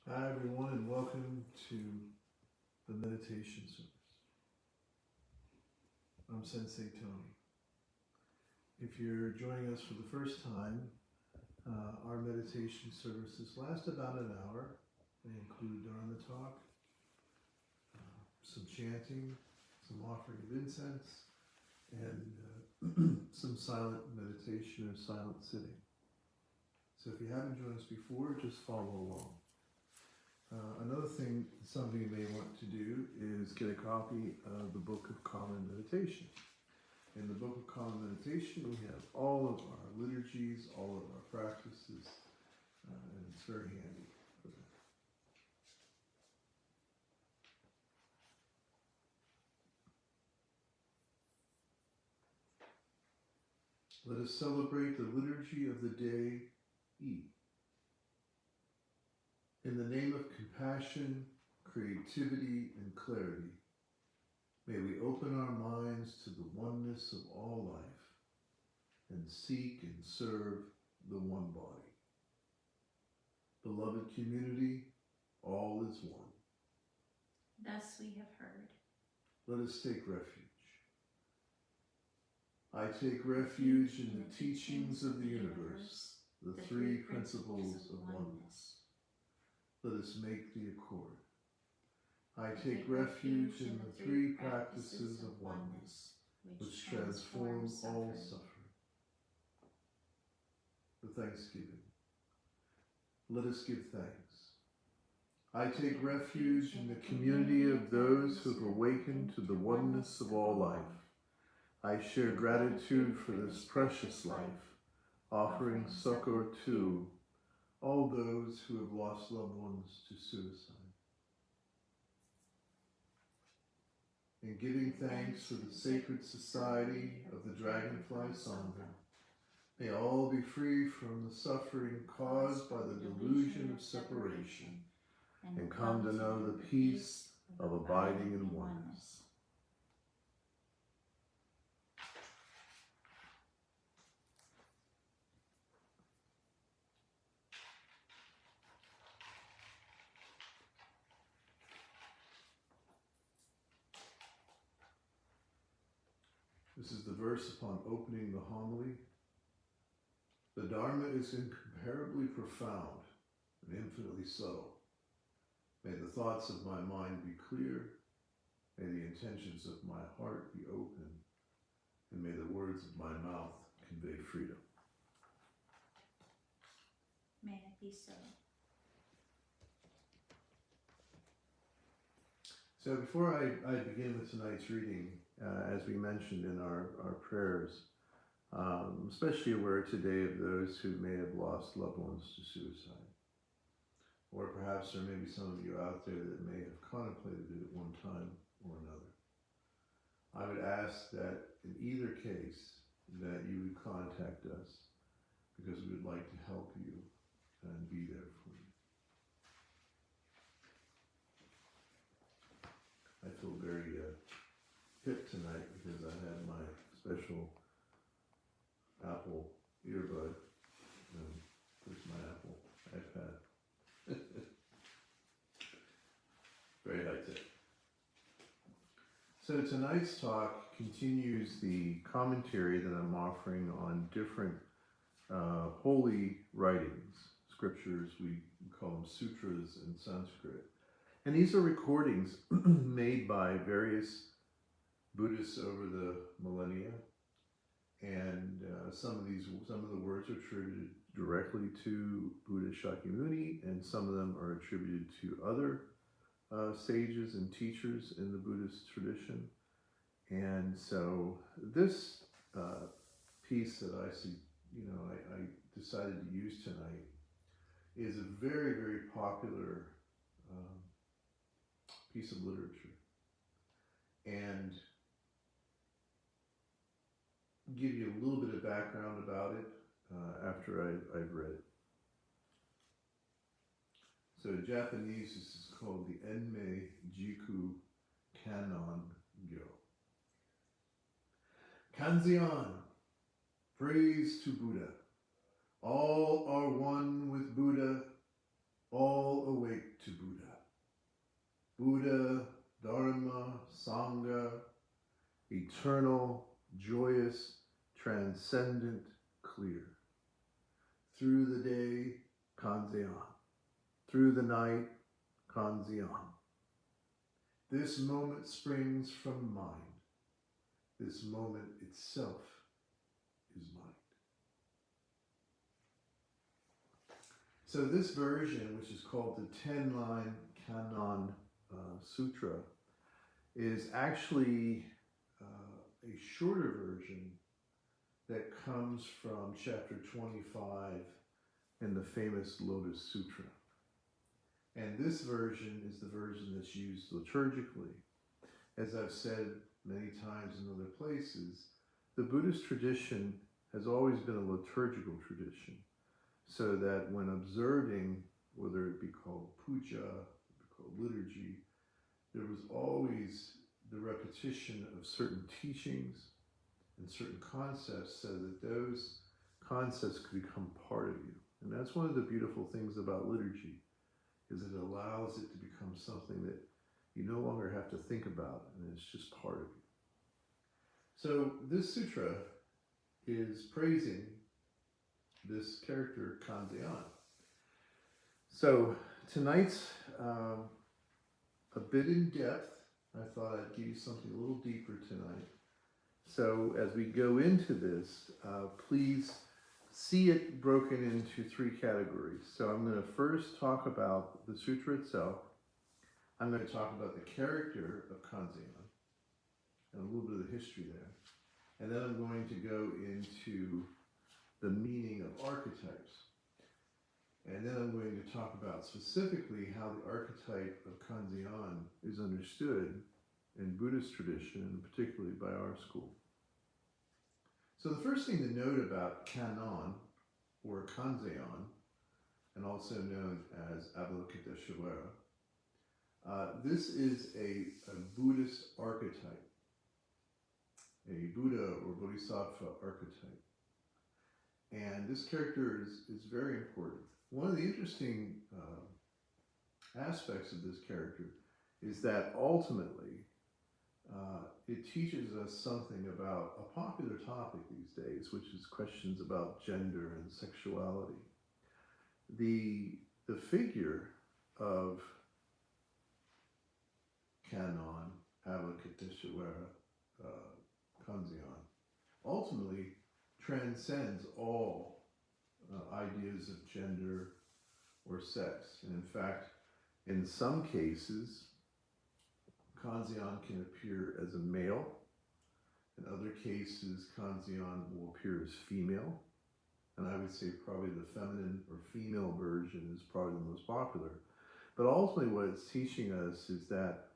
Hi everyone, and welcome to the meditation service. I'm Sensei Tony. If you're joining us for the first time, our meditation services last about an hour. They include Dharma talk, some chanting, some offering of incense, and some silent meditation or silent sitting. So if you haven't joined us before, just follow along. Another thing, something you may want to do is get a copy of the Book of Common Meditation. In the Book of Common Meditation, we have all of our liturgies, all of our practices, and it's very handy for that. Let us celebrate the liturgy of the day E. In the name of compassion, creativity, and clarity, may we open our minds to the oneness of all life and seek and serve the one body. Beloved community, all is one. Thus we have heard. Let us take refuge. I take refuge in the teachings of the universe, the three principles of oneness. Let us make the accord. I take refuge in the three practices of oneness, which transform all suffering. The Thanksgiving. Let us give thanks. I take refuge in the community of those who have awakened to the oneness of all life. I share gratitude for this precious life, offering succor to all those who have lost loved ones to suicide. In giving thanks for the sacred society of the Dragonfly Sangha, may all be free from the suffering caused by the delusion of separation and come to know the peace of abiding in oneness. This is the verse upon opening the homily. The Dharma is incomparably profound and infinitely subtle. May the thoughts of my mind be clear. May the intentions of my heart be open. And may the words of my mouth convey freedom. May it be so. So before I begin with tonight's reading, as we mentioned in our prayers, especially aware today of those who may have lost loved ones to suicide. Or perhaps there may be some of you out there that may have contemplated it at one time or another. I would ask that in either case that you would contact us, because we would like to help you and be there for you. I feel very hip tonight because I had my special Apple earbud. There's my Apple iPad. Very high tech. So tonight's talk continues the commentary that I'm offering on different holy writings, scriptures. We call them sutras in Sanskrit. And these are recordings made by various Buddhists over the millennia, and some of the words are attributed directly to Buddha Shakyamuni, and some of them are attributed to other sages and teachers in the Buddhist tradition. And so this piece that I decided to use tonight is a very, very popular piece of literature, and give you a little bit of background about it after I've read it. So in Japanese, this is called the Enmei Jiku Kanon Gyo. Kanzeon, praise to Buddha. All are one with Buddha, all awake transcendent, clear. Through the day, Kanzeon. Through the night, Kanzeon. This moment springs from mind. This moment itself is mind. So this version, which is called the 10-line Kannon Sutra, is actually a shorter version that comes from chapter 25 in the famous Lotus Sutra. And this version is the version that's used liturgically. As I've said many times in other places, the Buddhist tradition has always been a liturgical tradition, so that when observing, whether it be called puja, be called liturgy, there was always the repetition of certain teachings and certain concepts so that those concepts could become part of you. And that's one of the beautiful things about liturgy, is it allows it to become something that you no longer have to think about, and it's just part of you. So this sutra is praising this character, Kanzeon. So tonight's a bit in depth. I thought I'd give you something a little deeper tonight. So as we go into this, please see it broken into three categories. So I'm going to first talk about the sutra itself. I'm going to talk about the character of Kanzeon and a little bit of the history there. And then I'm going to go into the meaning of archetypes. And then I'm going to talk about specifically how the archetype of Kanzeon is understood in Buddhist tradition, and particularly by our school. So the first thing to note about Kannon, or Kanzeon, and also known as Avalokiteshvara, this is a Buddhist archetype, a Buddha or Bodhisattva archetype. And this character is very important. One of the interesting aspects of this character is that ultimately it teaches us something about a popular topic these days, which is questions about gender and sexuality. The figure of Kannon, Avalokiteshvara, Kanzeon, ultimately transcends all ideas of gender or sex. And in fact, in some cases, Kanzeon can appear as a male. In other cases, Kanzeon will appear as female. And I would say probably the feminine or female version is probably the most popular. But ultimately what it's teaching us is that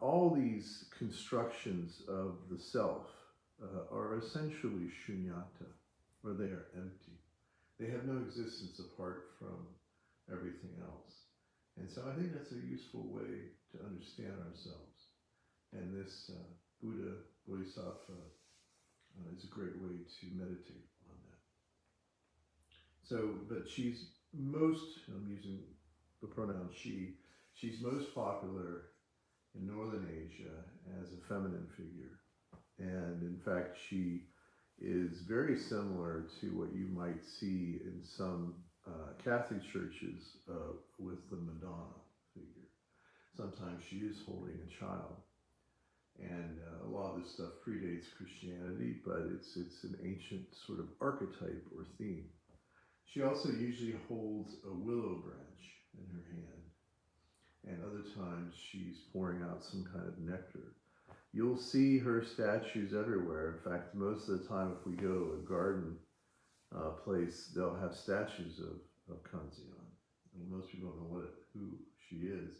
all these constructions of the self are essentially shunyata, or they are empty. They have no existence apart from everything else. And so I think that's a useful way to understand ourselves. And this Buddha, Bodhisattva, is a great way to meditate on that. So, but she's most, I'm using the pronoun she, she's most popular in Northern Asia as a feminine figure. And in fact, she is very similar to what you might see in some Catholic churches with the Madonna figure. Sometimes she is holding a child. And a lot of this stuff predates Christianity, but it's an ancient sort of archetype or theme. She also usually holds a willow branch in her hand. And other times she's pouring out some kind of nectar. You'll see her statues everywhere. In fact, most of the time if we go to a garden place, they'll have statues of Kanzeon. And most people don't know who she is.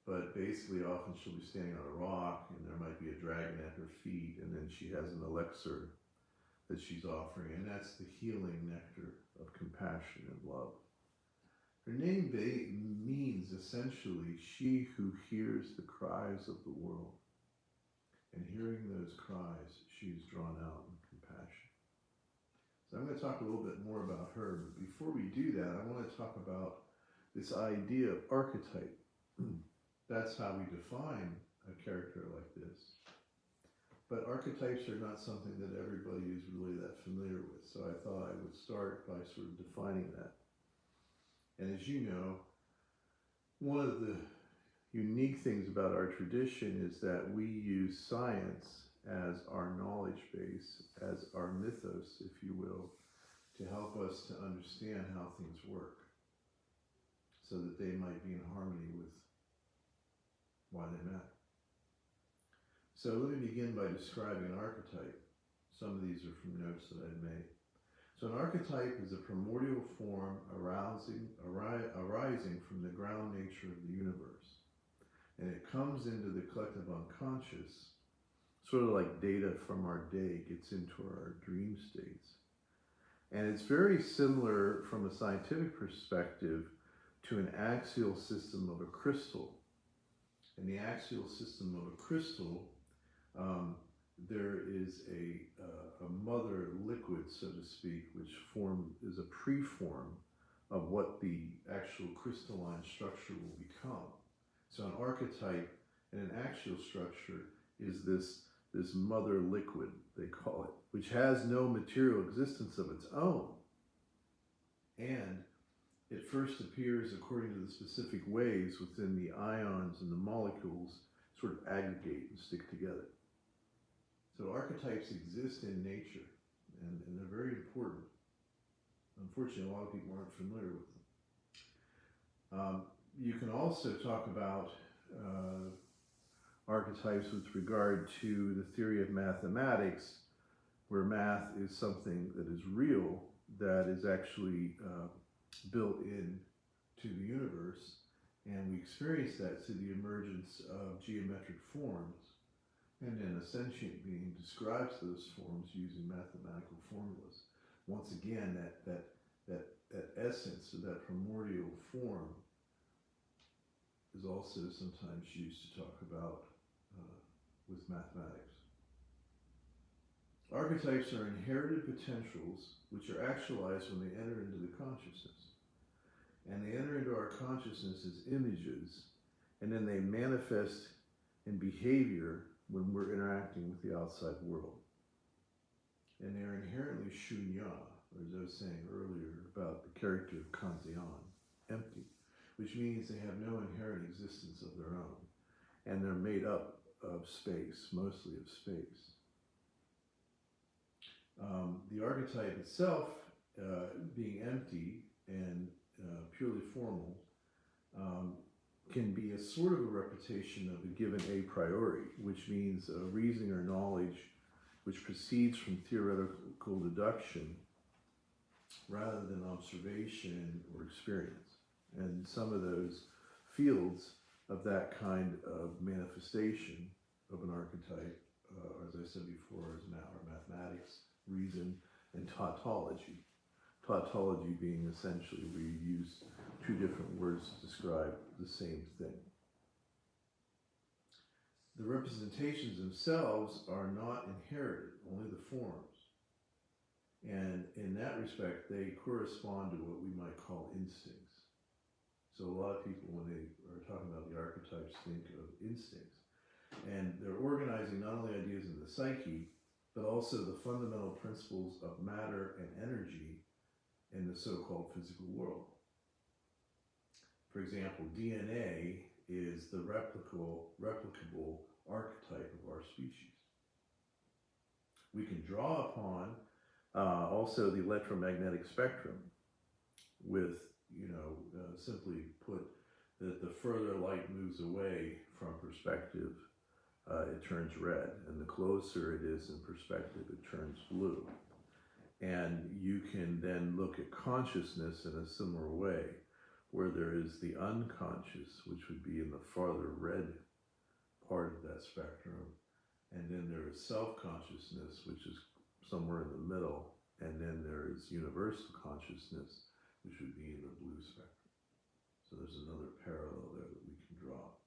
But basically often she'll be standing on a rock and there might be a dragon at her feet, and then she has an elixir that she's offering, and that's the healing nectar of compassion and love. Her name means essentially she who hears the cries of the world. And hearing those cries, she is drawn out in compassion. So I'm going to talk a little bit more about her, but before we do that, I want to talk about this idea of archetype. That's how we define a character like this. But archetypes are not something that everybody is really that familiar with. So I thought I would start by sort of defining that. And as you know, one of the unique things about our tradition is that we use science as our knowledge base, as our mythos, if you will, to help us to understand how things work, so that they might be in harmony with why they matter. So let me begin by describing an archetype. Some of these are from notes that I've made. So an archetype is a primordial form arising from the ground nature of the universe. And it comes into the collective unconscious, sort of like data from our day gets into our dream states. And it's very similar from a scientific perspective to an axial system of a crystal. In the axial system of a crystal, there is a mother liquid, so to speak, which is a preform of what the actual crystalline structure will become. So an archetype in an axial structure is this mother liquid, they call it, which has no material existence of its own. And it first appears according to the specific ways within the ions and the molecules sort of aggregate and stick together. So archetypes exist in nature, and they're very important. Unfortunately, a lot of people aren't familiar with them. You can also talk about archetypes with regard to the theory of mathematics, where math is something that is real, that is actually built in to the universe, and we experience that through the emergence of geometric forms. And then a sentient being describes those forms using mathematical formulas. Once again, that essence of that primordial form is also sometimes used to talk about with mathematics. Archetypes are inherited potentials which are actualized when they enter into the consciousness. And they enter into our consciousness as images, and then they manifest in behavior when we're interacting with the outside world. And they're inherently shunya, or as I was saying earlier about the character of Kanzeon, empty, which means they have no inherent existence of their own. And they're made up of space, mostly of space. The archetype itself, being empty and purely formal, can be a sort of a repetition of a given a priori, which means a reasoning or knowledge which proceeds from theoretical deduction rather than observation or experience. And some of those fields of that kind of manifestation of an archetype, as I said before, are mathematics, reason, and tautology. Tautology being essentially where you use two different words to describe the same thing. The representations themselves are not inherited, only the forms. And in that respect, they correspond to what we might call instincts. So a lot of people, when they are talking about the archetypes, think of instincts. And they're organizing not only ideas in the psyche, but also the fundamental principles of matter and energy in the so-called physical world. For example, DNA is the replicable archetype of our species. We can draw upon also the electromagnetic spectrum with, simply put, that the further light moves away from perspective, it turns red, and the closer it is in perspective, it turns blue. And you can then look at consciousness in a similar way, where there is the unconscious, which would be in the farther red part of that spectrum, and then there is self-consciousness, which is somewhere in the middle, and then there is universal consciousness, which would be in the blue spectrum. So there's another parallel there that we can draw.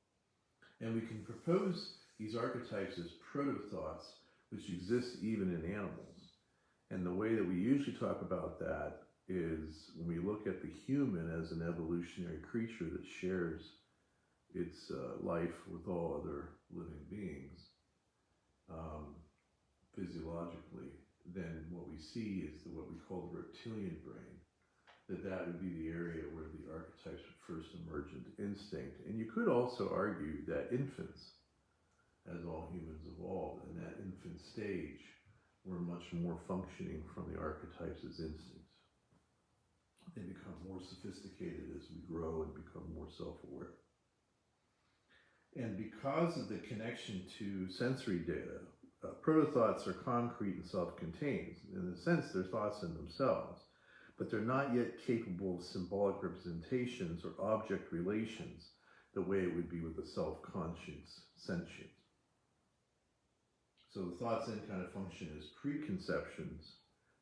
And we can propose these archetypes as proto-thoughts, which exist even in animals. And the way that we usually talk about that is when we look at the human as an evolutionary creature that shares its life with all other living beings. physiologically, then what we see is what we call the reptilian brain, that would be the area where the archetypes would first emerge into instinct. And you could also argue that infants, as all humans evolved, in that infant stage, were much more functioning from the archetypes as instincts. They become more sophisticated as we grow and become more self-aware. And because of the connection to sensory data, proto-thoughts are concrete and self-contained. In a sense, they're thoughts in themselves, but they're not yet capable of symbolic representations or object relations the way it would be with a self-conscious sentient. So the thoughts then kind of function as preconceptions,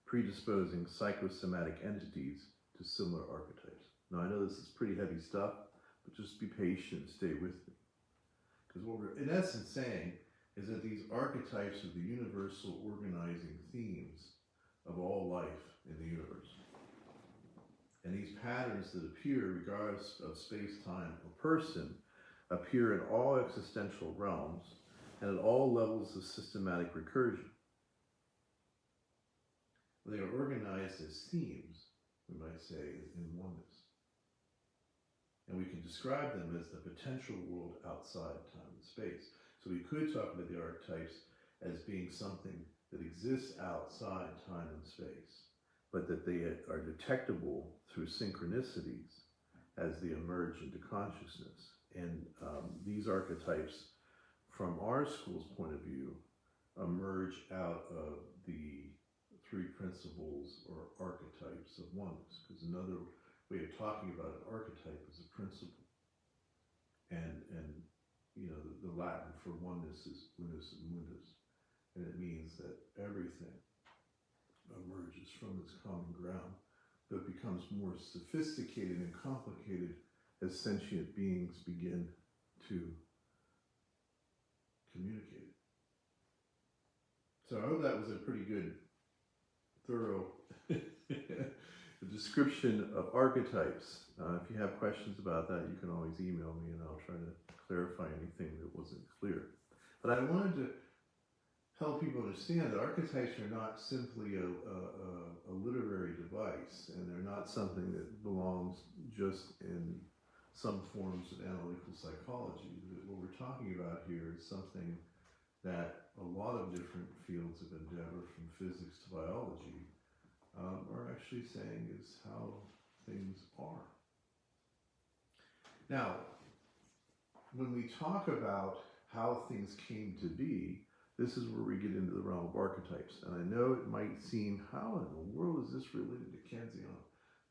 predisposing psychosomatic entities to similar archetypes. Now I know this is pretty heavy stuff, but just be patient and stay with me. Because what we're in essence saying is that these archetypes are the universal organizing themes of all life in the universe. And these patterns that appear regardless of space, time, or person appear in all existential realms and at all levels of systematic recursion. They are organized as themes, we might say, in oneness. And we can describe them as the potential world outside time and space. So we could talk about the archetypes as being something that exists outside time and space, but that they are detectable through synchronicities as they emerge into consciousness. And these archetypes, from our school's point of view, emerge out of the three principles or archetypes of oneness. Because another way of talking about an archetype is a principle. And you know, the Latin for oneness is unus and mundus. And it means that everything emerges from this common ground, but becomes more sophisticated and complicated as sentient beings begin to communicate. So I hope that was a pretty good, thorough description of archetypes. If you have questions about that, you can always email me and I'll try to clarify anything that wasn't clear. But I wanted to help people understand that archetypes are not simply a literary device, and they're not something that belongs just in some forms of analytical psychology. What we're talking about here is something that a lot of different fields of endeavor, from physics to biology, are actually saying is how things are. Now, when we talk about how things came to be, this is where we get into the realm of archetypes. And I know it might seem, how in the world is this related to Kanzeon?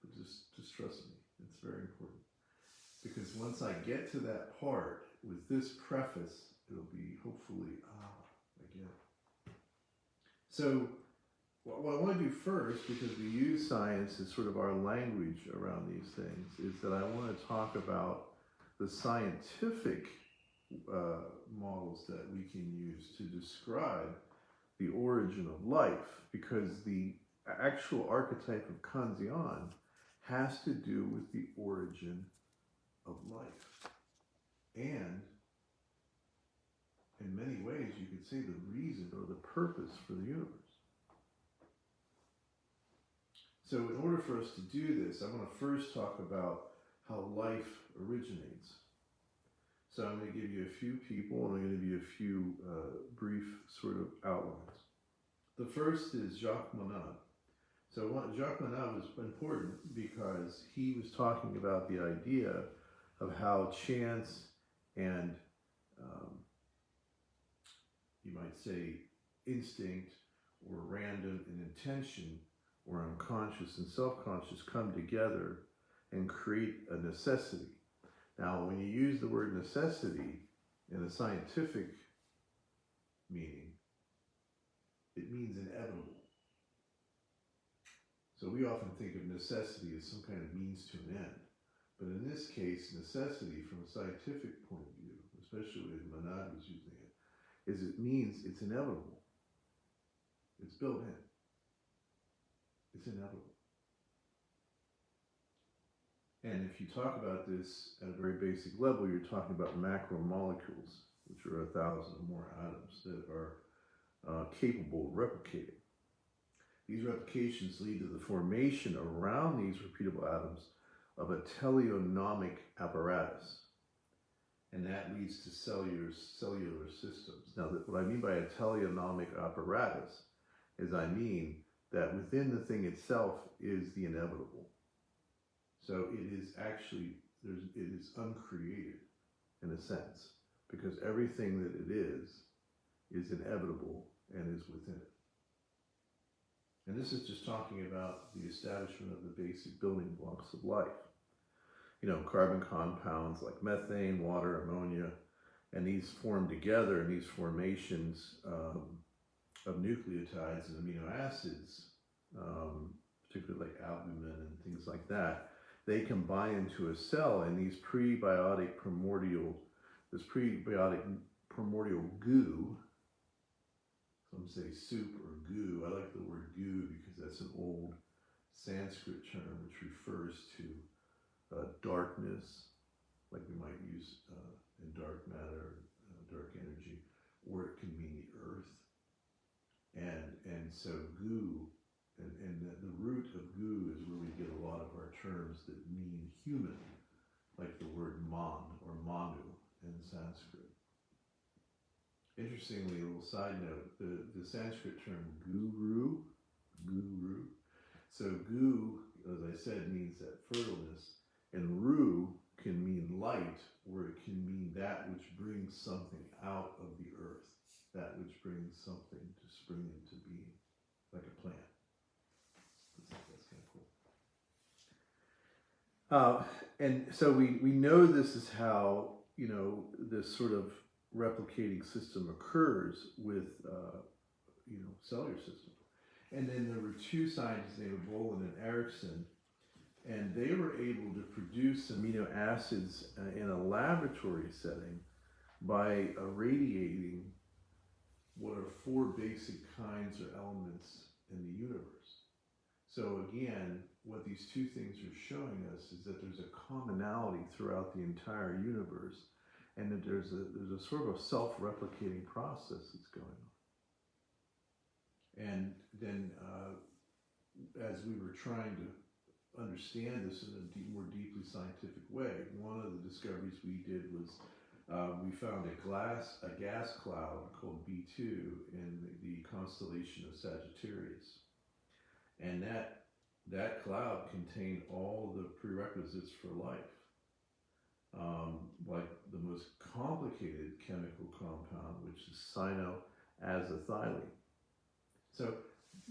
But just trust me, it's very important. Because once I get to that part, with this preface, it'll be hopefully, I get it. So, what I want to do first, because we use science as sort of our language around these things, is that I want to talk about the scientific models that we can use to describe the origin of life, because the actual archetype of Kanzeon has to do with the origin of life. And in many ways, you could say the reason or the purpose for the universe. So in order for us to do this, I want to first talk about how life originates. So I'm going to give you a few people, and I'm going to give you a few brief sort of outlines. The first is Jacques Monod. So Jacques Monod was important because he was talking about the idea of how chance and, you might say, instinct or random and intention or unconscious and self-conscious come together and create a necessity. Now, when you use the word necessity in a scientific meaning, it means inevitable. So we often think of necessity as some kind of means to an end. But in this case, necessity from a scientific point of view, especially as Monod was using it, is it means it's inevitable. It's built in. It's inevitable. And if you talk about this at a very basic level, you're talking about macromolecules, which are 1,000 or more atoms that are capable of replicating. These replications lead to the formation around these repeatable atoms of a teleonomic apparatus. And that leads to cellular systems. Now, what I mean by a teleonomic apparatus is I mean that within the thing itself is the inevitable. So it is actually, it is uncreated in a sense, because everything that it is inevitable and is within it. And this is just talking about the establishment of the basic building blocks of life. You know, carbon compounds like methane, water, ammonia, and these form together in these formations of nucleotides and amino acids, particularly like albumin and things like that. They combine into a cell, and these prebiotic primordial goo, some say soup or goo. I like the word goo because that's an old Sanskrit term which refers to darkness, like we might use in dark matter, dark energy, or it can mean the earth. And so goo, and the root of goo is where we get a lot of our terms that mean human, like the word man or manu in Sanskrit. Interestingly, a little side note, the Sanskrit term guru, so gu, as I said, means that fertileness, and ru can mean light, or it can mean that which brings something out of the earth, that which brings something to spring into being, like a plant. That's kind of cool. And so we know this is how, you know, this sort of replicating system occurs with, you know, cellular system. And then there were two scientists named Bolin and Erickson, and they were able to produce amino acids in a laboratory setting by irradiating what are four basic kinds or elements in the universe. So again, what these two things are showing us is that there's a commonality throughout the entire universe, and that there's a sort of a self-replicating process that's going on. And then as we were trying to understand this in a more deeply scientific way, one of the discoveries we did was we found a gas cloud called B2 in the constellation of Sagittarius. And that cloud contained all the prerequisites for life. Like the most complicated chemical compound, which is cyanoazacetylene. So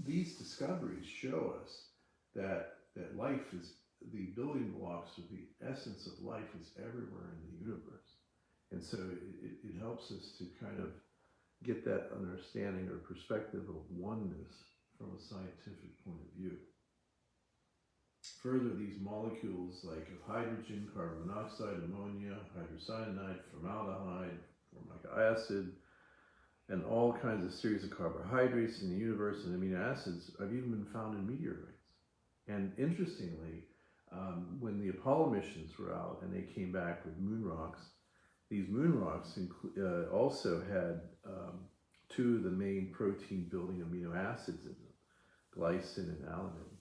these discoveries show us that life is, the building blocks of the essence of life is everywhere in the universe. And so it helps us to kind of get that understanding or perspective of oneness from a scientific point of view. Further, these molecules like hydrogen, carbon monoxide, ammonia, hydrocyanide, formaldehyde, formic acid, and all kinds of series of carbohydrates in the universe and amino acids have even been found in meteorites. And interestingly, when the Apollo missions were out and they came back with moon rocks, these moon rocks also had two of the main protein building amino acids in them, glycine and alanine.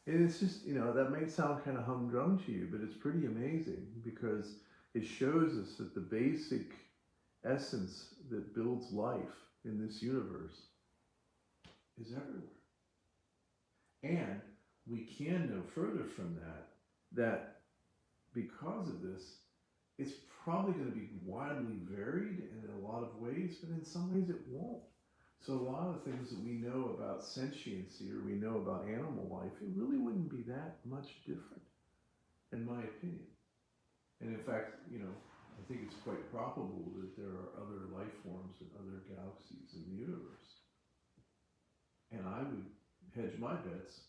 And it's just, you know, that may sound kind of humdrum to you, but it's pretty amazing because it shows us that the basic essence that builds life in this universe is everywhere. And we can know further from that because of this, it's probably going to be widely varied in a lot of ways, but in some ways it won't. So a lot of the things that we know about sentiency or we know about animal life, it really wouldn't be that much different, in my opinion. And in fact, you know, I think it's quite probable that there are other life forms in other galaxies in the universe. And I would hedge my bets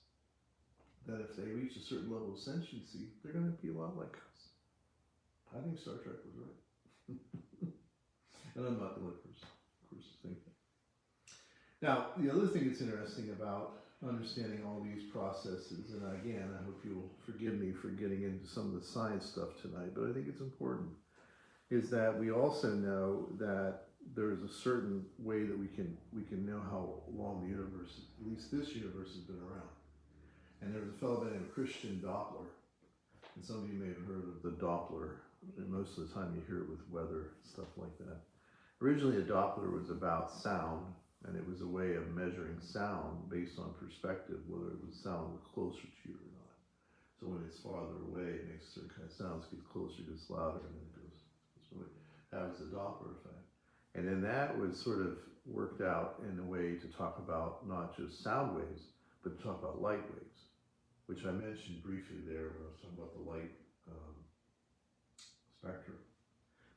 that if they reach a certain level of sentiency, they're going to be a lot like us. I think Star Trek was right. And I'm not the only person, of course, to think that. Now, the other thing that's interesting about understanding all these processes, and again, I hope you'll forgive me for getting into some of the science stuff tonight, but I think it's important, is that we also know that there is a certain way that we can know how long the universe, at least this universe, has been around. And there was a fellow by the name of Christian Doppler, and some of you may have heard of the Doppler, and most of the time you hear it with weather, stuff like that. Originally, a Doppler was about sound, and it was a way of measuring sound based on perspective, whether it was sound closer to you or not. So when it's farther away, it makes a certain kind of sounds, gets closer, gets louder, and then it goes away. That was the Doppler effect. And then that was sort of worked out in a way to talk about not just sound waves, but to talk about light waves, which I mentioned briefly there when I was talking about the light spectrum.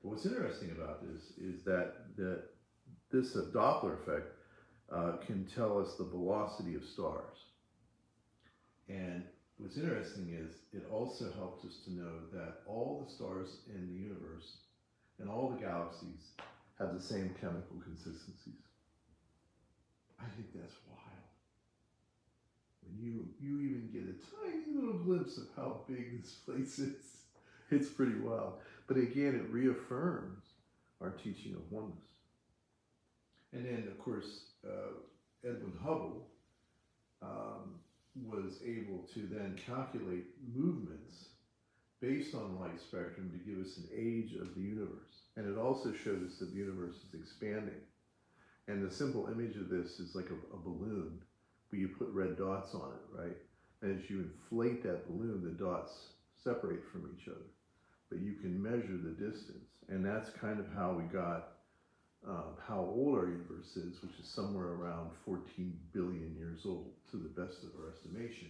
But what's interesting about this is that this Doppler effect can tell us the velocity of stars. And what's interesting is it also helps us to know that all the stars in the universe and all the galaxies have the same chemical consistencies. I think that's wild. When you even get a tiny little glimpse of how big this place is, it's pretty wild. But again, it reaffirms our teaching of oneness. And then, of course, Edwin Hubble was able to then calculate movements based on the light spectrum to give us an age of the universe. And it also shows us that the universe is expanding. And the simple image of this is like a balloon, where you put red dots on it, right? And as you inflate that balloon, the dots separate from each other. But you can measure the distance. And that's kind of how we got how old our universe is, which is somewhere around 14 billion years old, to the best of our estimation,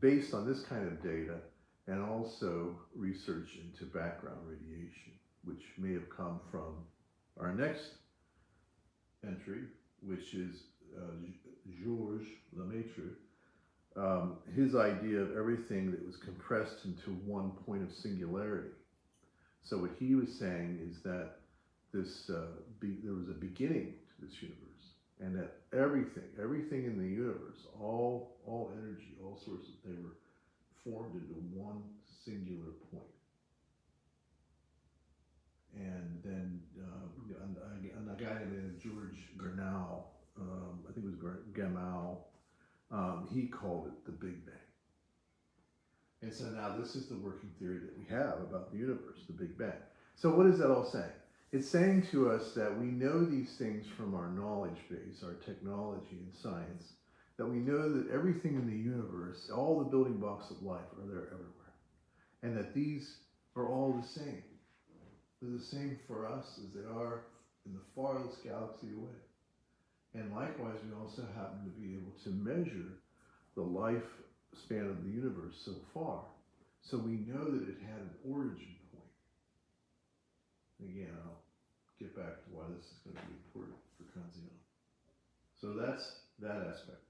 based on this kind of data, and also research into background radiation, which may have come from our next entry, which is Georges Lemaitre, his idea of everything that was compressed into one point of singularity. So what he was saying is that this there was a beginning to this universe, and that everything in the universe, all energy, all sources, they were formed into one singular point. And then a guy named George Gamow, I think it was Gamow, he called it the Big Bang. And so now this is the working theory that we have about the universe, the Big Bang. So what is that all saying? It's saying to us that we know these things from our knowledge base, our technology and science, that we know that everything in the universe, all the building blocks of life are there everywhere. And that these are all the same. They're the same for us as they are in the farthest galaxy away. And likewise, we also happen to be able to measure the lifespan of the universe so far. So we know that it had an origin point. Again, I'll get back to why this is going to be important for Kanzeon. So that's that aspect.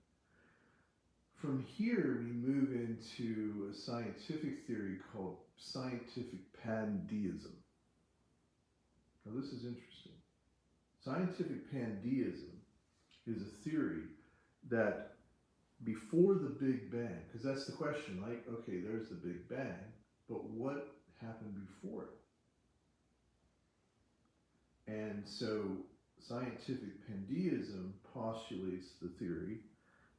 From here, we move into a scientific theory called scientific pandeism. Now, this is interesting. Scientific pandeism is a theory that before the Big Bang, because that's the question, like, okay, there's the Big Bang, but what happened before it? And so scientific pandeism postulates the theory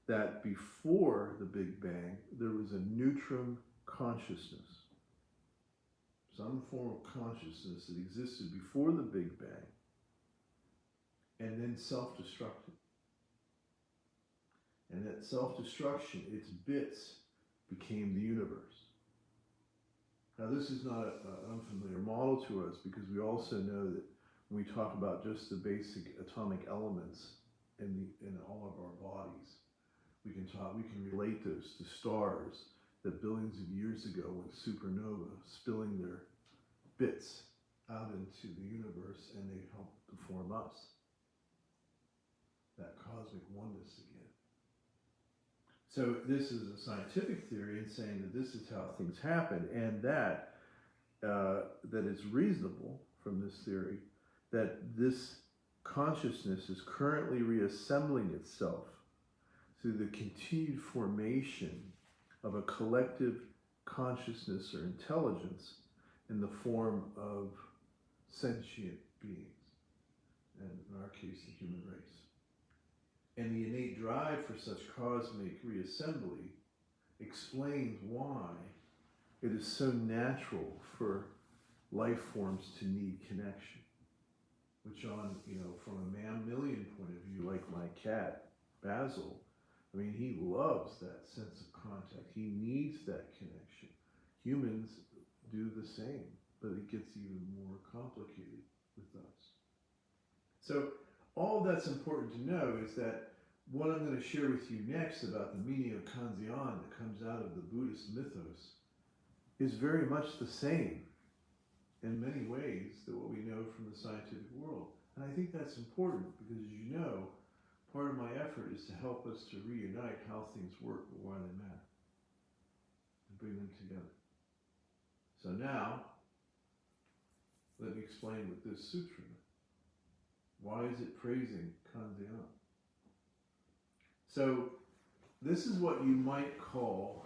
that before the Big Bang, there was a neutron consciousness, some form of consciousness that existed before the Big Bang, and then self-destructed. And that self-destruction, its bits, became the universe. Now, this is not an unfamiliar model to us, because we also know that when we talk about just the basic atomic elements in all of our bodies, we can relate those to stars that billions of years ago went supernova, spilling their bits out into the universe, and they helped to form us. That cosmic oneness again. So this is a scientific theory in saying that this is how things happen, and that it's reasonable from this theory that this consciousness is currently reassembling itself through the continued formation of a collective consciousness or intelligence in the form of sentient beings. and in our case, the human race. And the innate drive for such cosmic reassembly explains why it is so natural for life forms to need connection. Which from a mammalian point of view, like my cat, Basil, I mean, he loves that sense of contact. He needs that connection. Humans do the same, but it gets even more complicated with us. So all that's important to know is that what I'm going to share with you next about the meaning of Kanzeon that comes out of the Buddhist mythos is very much the same in many ways than what we know from the scientific world. And I think that's important because, as you know, part of my effort is to help us to reunite how things work and why they matter, and bring them together. So now, let me explain what this sutra means. Why is it praising Kanzeon? So, this is what you might call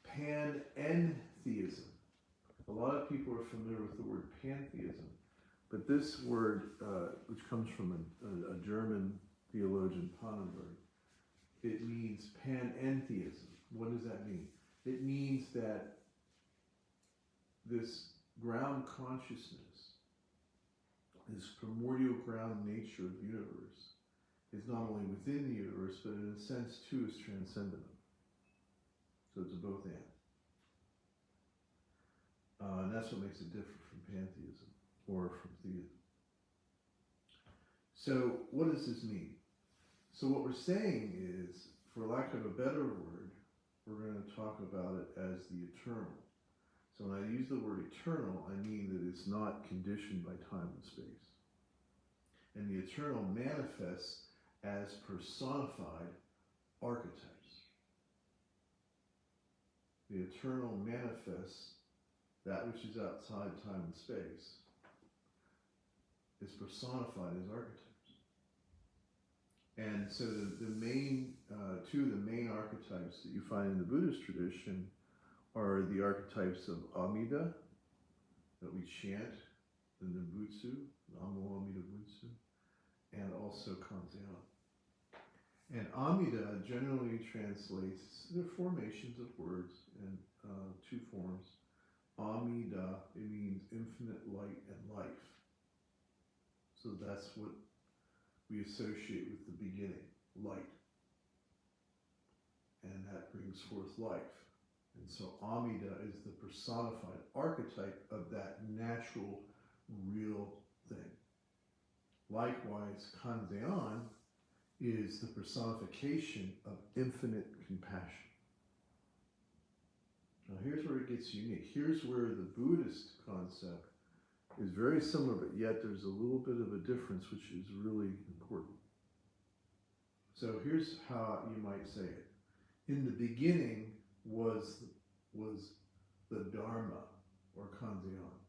panentheism. A lot of people are familiar with the word pantheism, but this word, which comes from a German theologian, Pannenberg, it means panentheism. What does that mean? It means that this ground consciousness, this primordial ground nature of the universe, is not only within the universe, but in a sense too is transcendent. So it's a both and. And that's what makes it different from pantheism or from theism. So what does this mean? So what we're saying is, for lack of a better word, we're going to talk about it as the eternal. So when I use the word eternal, I mean that it's not conditioned by time and space. And the eternal manifests as personified archetypes. The eternal manifests that which is outside time and space is personified as archetypes. And so the main, two of the main archetypes that you find in the Buddhist tradition are the archetypes of Amida, that we chant, the Nembutsu, Namo Amida Butsu, and also Kanzeon. And Amida generally translates, they're formations of words in two forms. Amida, it means infinite light and life. So that's what we associate with the beginning, light. And that brings forth life. And so Amida is the personified archetype of that natural, real thing. Likewise, Kanzeon is the personification of infinite compassion. Now here's where it gets unique. Here's where the Buddhist concept is very similar, but yet there's a little bit of a difference, which is really important. So here's how you might say it. In the beginning was the Dharma, or Kanzeon,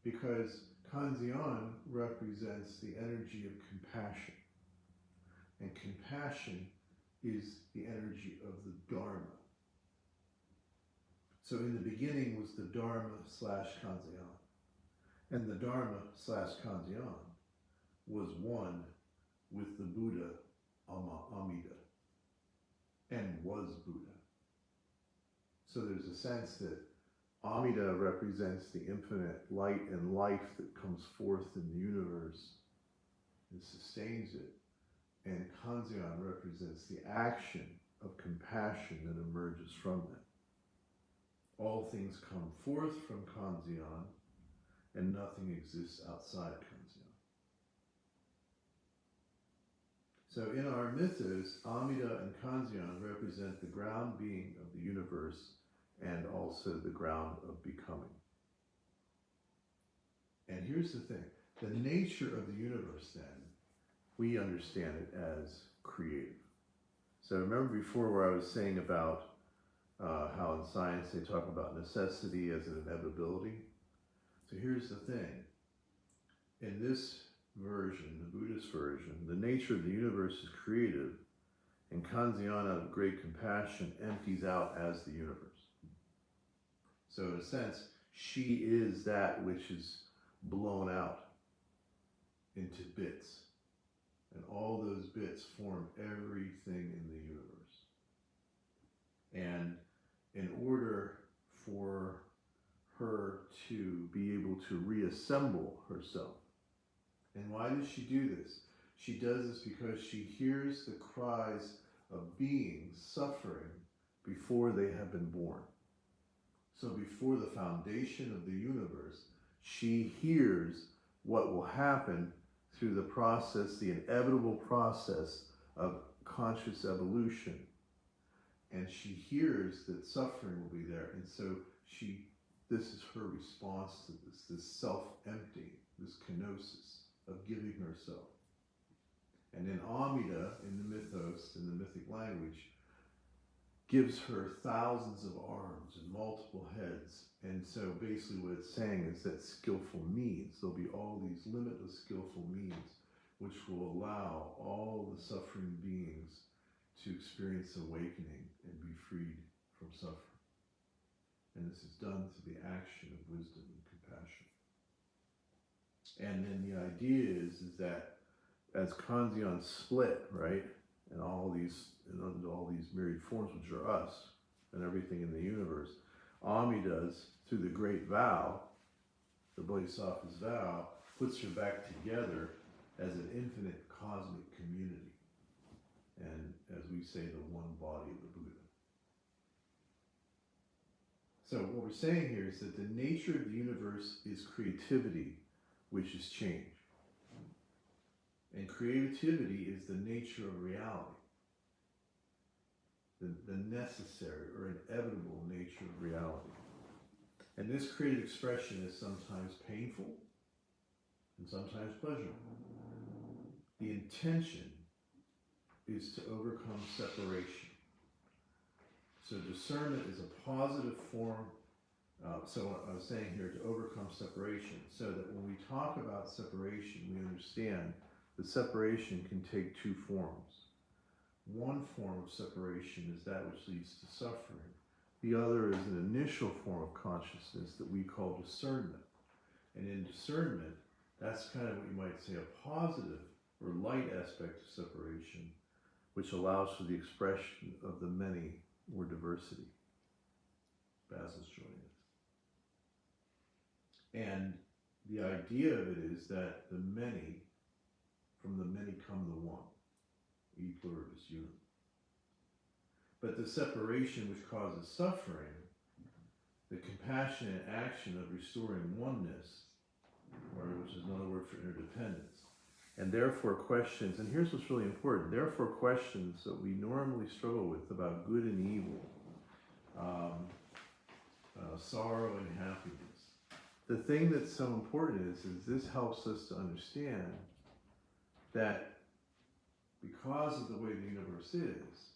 because Kanzeon represents the energy of compassion, and compassion is the energy of the Dharma. So in the beginning was the Dharma / Kanzeon, and the Dharma / Kanzeon was one with the Buddha, Amida, and was Buddha. So there's a sense that Amida represents the infinite light and life that comes forth in the universe and sustains it, and Kanzeon represents the action of compassion that emerges from it. All things come forth from Kanzeon, and nothing exists outside Kanzeon. So in our mythos, Amida and Kanzeon represent the ground being of the universe and also the ground of becoming. And here's the thing. The nature of the universe, then, we understand it as creative. So remember before where I was saying about how in science they talk about necessity as an inevitability? So here's the thing. In this version, the Buddhist version, the nature of the universe is creative, and Kanzeon, out of great compassion, empties out as the universe. So in a sense, she is that which is blown out. into bits. And all those bits form everything in the universe. And in order for her to be able to reassemble herself, and why does she do this? She does this because she hears the cries of beings suffering before they have been born. So before the foundation of the universe, she hears what will happen through the process, the inevitable process of conscious evolution. And she hears that suffering will be there. And so this is her response to this self-emptying, this kenosis of giving herself. And then Amida, in the mythos, in the mythic language, gives her thousands of arms and multiple heads. And so basically what it's saying is that skillful means, there'll be all these limitless skillful means, which will allow all the suffering beings to experience awakening and be freed from suffering. And this is done through the action of wisdom and compassion. And then the idea is that as Kanzeon split, right, and all these myriad forms, which are us and everything in the universe, Amida's, through the great vow, the Bodhisattva's vow, puts her back together as an infinite cosmic community. And as we say, the one body of the Buddha. So what we're saying here is that the nature of the universe is creativity, which is change. And creativity is the nature of reality. The necessary or inevitable nature of reality. And this creative expression is sometimes painful and sometimes pleasurable. The intention is to overcome separation. So discernment is a positive form. So I was saying here, to overcome separation, so that when we talk about separation, we understand that separation can take two forms. One form of separation is that which leads to suffering. The other is an initial form of consciousness that we call discernment. And in discernment, that's kind of what you might say a positive or light aspect of separation, which allows for the expression of the many or diversity. Basil's joining us. And the idea of it is that from the many come the one. E pluribus unum. But the separation which causes suffering, the compassionate action of restoring oneness, which is another word for interdependence, and therefore questions, and here's what's really important, therefore questions that we normally struggle with about good and evil, sorrow and happiness. The thing that's so important is this helps us to understand that because of the way the universe is,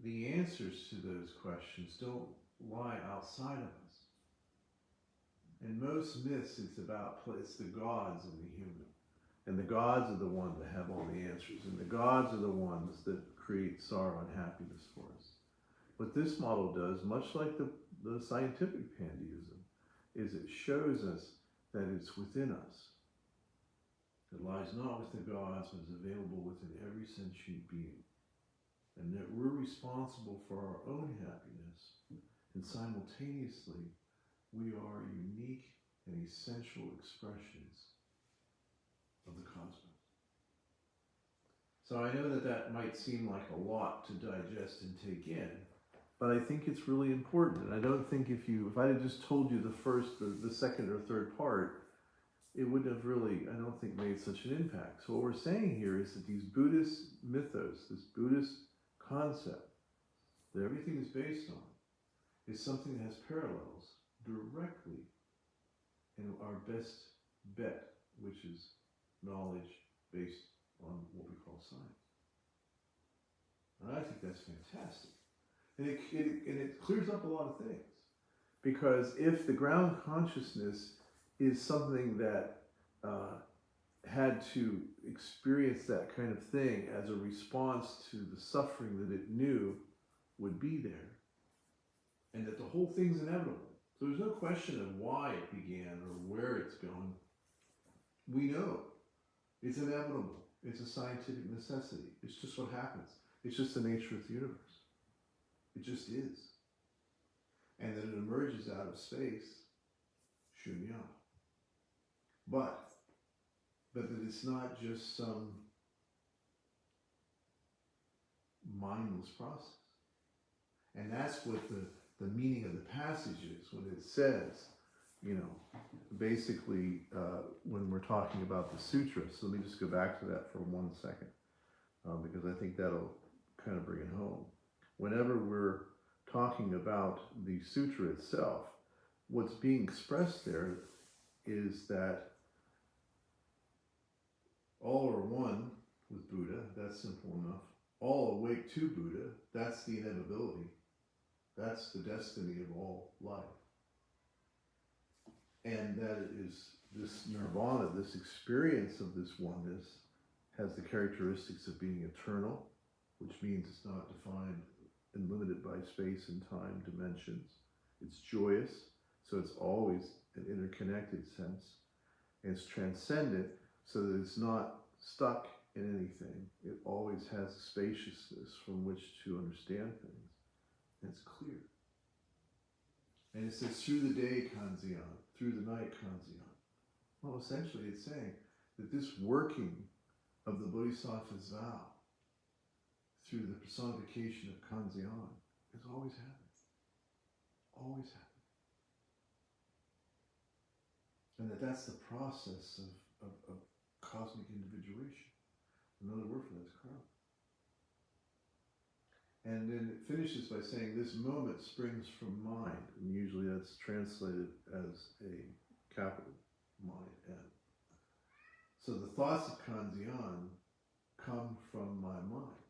the answers to those questions don't lie outside of us. In most myths, it's the gods and the human. And the gods are the ones that have all the answers. And the gods are the ones that create sorrow and happiness for us. What this model does, much like the scientific pantheism, is it shows us that it's within us. It lies not with the gods, but is available within every sentient being. And that we're responsible for our own happiness. And simultaneously, we are unique and essential expressions of the cosmos. So I know that might seem like a lot to digest and take in, but I think it's really important. And I don't think if I had just told you the second or third part, it wouldn't have really, I don't think, made such an impact. So what we're saying here is that these Buddhist mythos, this Buddhist concept that everything is based on, is something that has parallels directly in our best bet, which is knowledge based on what we call science. And I think that's fantastic. And it clears up a lot of things. Because if the ground consciousness is something that had to experience that kind of thing as a response to the suffering that it knew would be there, and that the whole thing's inevitable. So there's no question of why it began or where it's going. We know. It's inevitable. It's a scientific necessity. It's just what happens. It's just the nature of the universe. It just is. And that it emerges out of space, shunya. But that it's not just some mindless process. And that's what the meaning of the passage is when it says, you know, basically when we're talking about the sutra. So let me just go back to that for 1 second, because I think that'll kind of bring it home. Whenever we're talking about the sutra itself, what's being expressed there is that all are one with Buddha, that's simple enough. All awake to Buddha, that's the inevitability. That's the destiny of all life. And that it is this nirvana, this experience of this oneness, has the characteristics of being eternal, which means it's not defined and limited by space and time dimensions. It's joyous, so it's always an interconnected sense. And it's transcendent, so that it's not stuck in anything. It always has spaciousness from which to understand things. And it's clear. And it says, through the day, Kanzeon, through the night, Kanzeon. Well, essentially it's saying that this working of the Bodhisattva's vow through the personification of Kanzeon is always happening. Always happening. And that's the process of cosmic individuation. Another word for that is karma. And then it finishes by saying this moment springs from mind. And usually that's translated as a capital mind N. So the thoughts of Kanzeon come from my mind.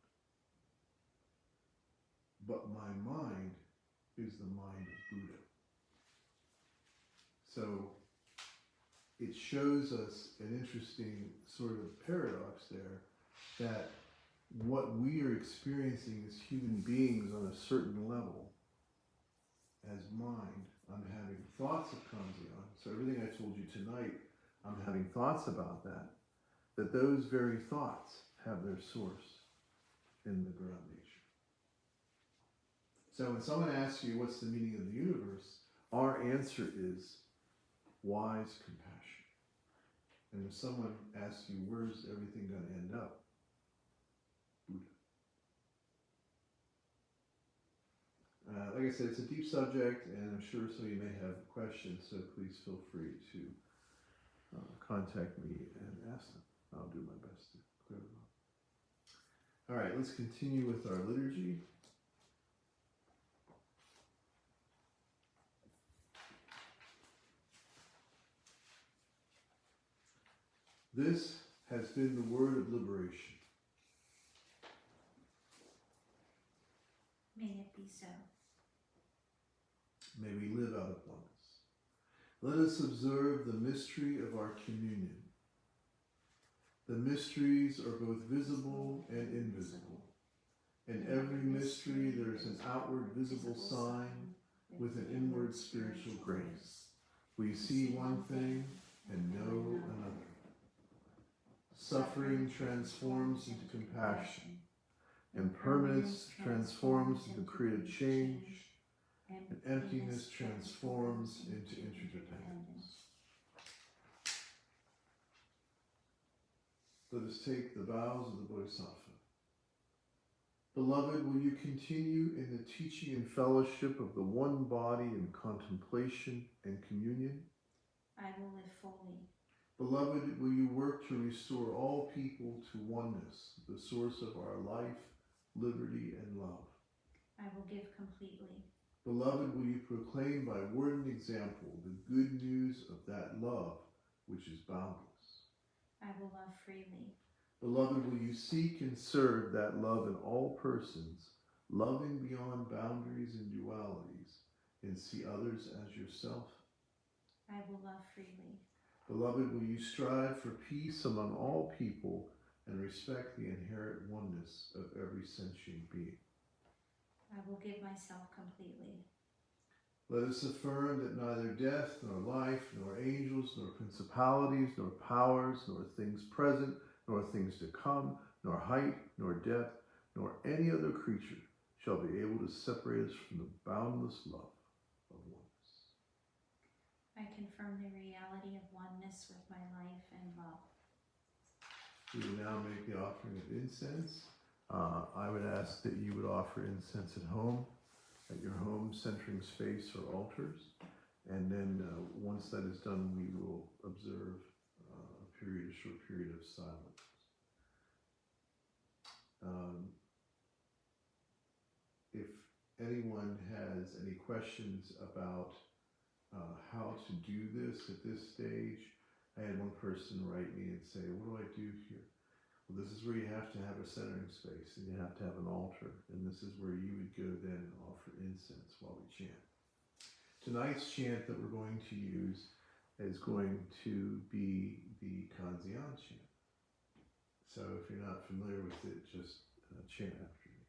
But my mind is the mind of Buddha. So it shows us an interesting sort of paradox there, that what we are experiencing as human beings on a certain level, as mind, I'm having thoughts of Kanzeon. So everything I told you tonight, I'm having thoughts about that those very thoughts have their source in the ground nature. So when someone asks you what's the meaning of the universe, our answer is wise compassion. And if someone asks you where's everything going to end up, Buddha. Like I said, it's a deep subject, and I'm sure some of you may have questions, so please feel free to contact me and ask them. I'll do my best to clear them up. All right, let's continue with our liturgy. This has been the word of liberation. May it be so. May we live out of oneness. Let us observe the mystery of our communion. The mysteries are both visible and invisible. In every mystery there is an outward visible sign with an inward spiritual grace. We see one thing and know another. Suffering transforms into compassion. Impermanence transforms into creative change, and emptiness transforms into interdependence. Let us take the vows of the Bodhisattva. Beloved, will you continue in the teaching and fellowship of the one body in contemplation and communion? I will live fully. Beloved, will you work to restore all people to oneness, the source of our life, liberty, and love? I will give completely. Beloved, will you proclaim by word and example the good news of that love which is boundless? I will love freely. Beloved, will you seek and serve that love in all persons, loving beyond boundaries and dualities, and see others as yourself? I will love freely. Beloved, will you strive for peace among all people and respect the inherent oneness of every sentient being? I will give myself completely. Let us affirm that neither death, nor life, nor angels, nor principalities, nor powers, nor things present, nor things to come, nor height, nor depth, nor any other creature shall be able to separate us from the boundless love of oneness. I confirm the reality of oneness with my life and love. We will now make the offering of incense. I would ask that you would offer incense at home, at your home centering space or altars. And then once that is done, we will observe a short period of silence. If anyone has any questions about how to do this at this stage, I had one person write me and say, what do I do here? Well, this is where you have to have a centering space and you have to have an altar. And this is where you would go then and offer incense while we chant. Tonight's chant that we're going to use is going to be the Kanzeon chant. So if you're not familiar with it, just chant after me.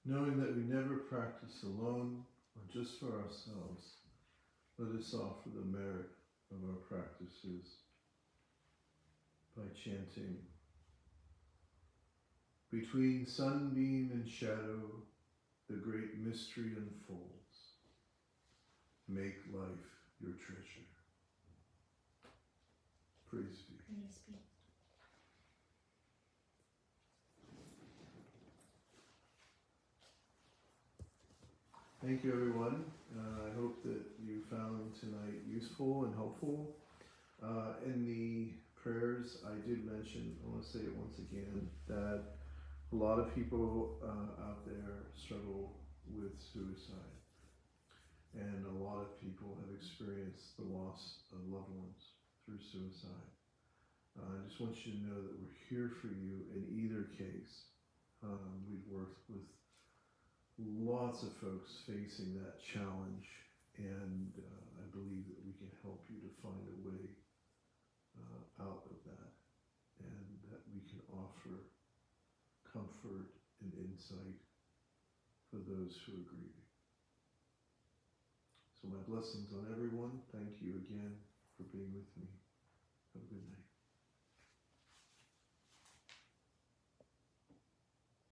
Knowing that we never practice alone or just for ourselves, let us offer the merit of our practices by chanting, between sunbeam and shadow, the great mystery unfolds. Make life your treasure. Praise be. Praise be. Thank you, everyone. I hope that you found tonight useful and helpful. In the prayers, I did mention, I want to say it once again, that a lot of people out there struggle with suicide. And a lot of people have experienced the loss of loved ones through suicide. I just want you to know that we're here for you in either case. We've worked with lots of folks facing that challenge, and I believe that we can help you to find a way out of that, and that we can offer comfort and insight for those who are grieving. So my blessings on everyone. Thank you again for being with me. Have a good night.